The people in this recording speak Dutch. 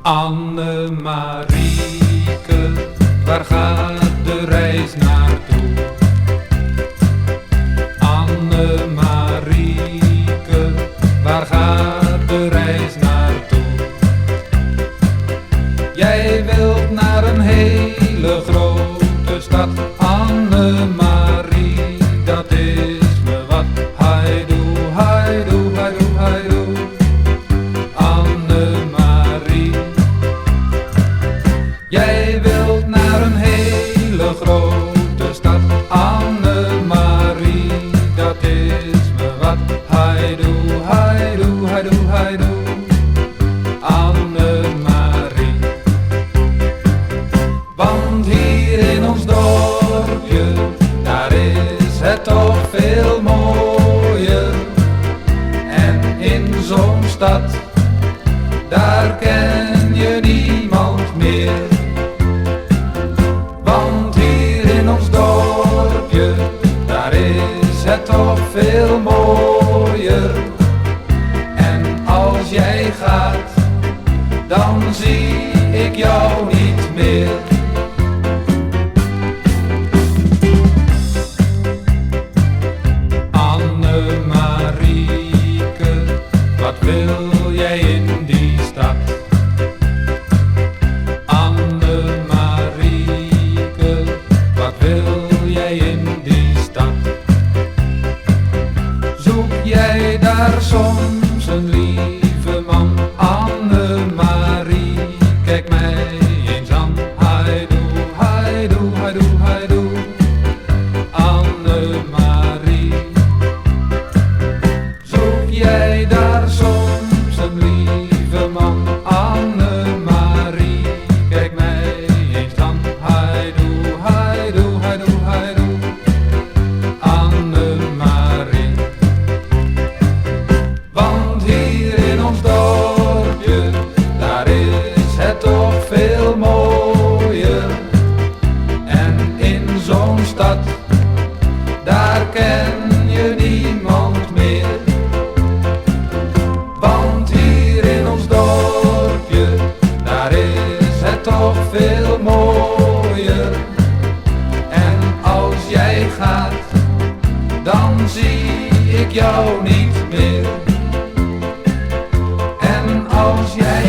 Anne-Marieke, waar gaat de reis naartoe? Anne-Marieke, waar gaat de reis naartoe? Jij wilt naar een hele grote stad, Anne-Marie, dat is me wat. Haidoe, haidoe, haidoe, haidoe, Anne-Marie. Jij wilt naar een hele grote stad, Anne-Marie, dat is me wat. Haidoe, haidoe, haidoe, haidoe, Anne-Marie. Want hier in ons dorpje, daar is het toch veel mooier. En in zo'n stad, daar ken je niemand meer. Want hier in ons dorpje, daar is het toch veel mooier. En als jij gaat, dan zie ik jou niet meer. Anne-Marieke, wat wil jij in die stad? Anne-Marieke, wat wil jij in die stad? Zoek jij daar soms een lieve man? Anne-Marie, kijk mij eens aan. Haidoe, haidoe, haidoe, haidoe, Anne-Marie. Zoek jij daar soms een lieve man? Anne-Marie, kijk mij eens aan. Haidoe, haidoe, haidoe, haidoe, Anne-Marie. Want hier in ons dorpje, daar is het toch veel mooier. En in zo'n stad, daar ken je niemand meer. Want hier in ons dorpje, daar is het toch veel mooier. En als jij gaat, dan zie ik jou niet meer. En als jij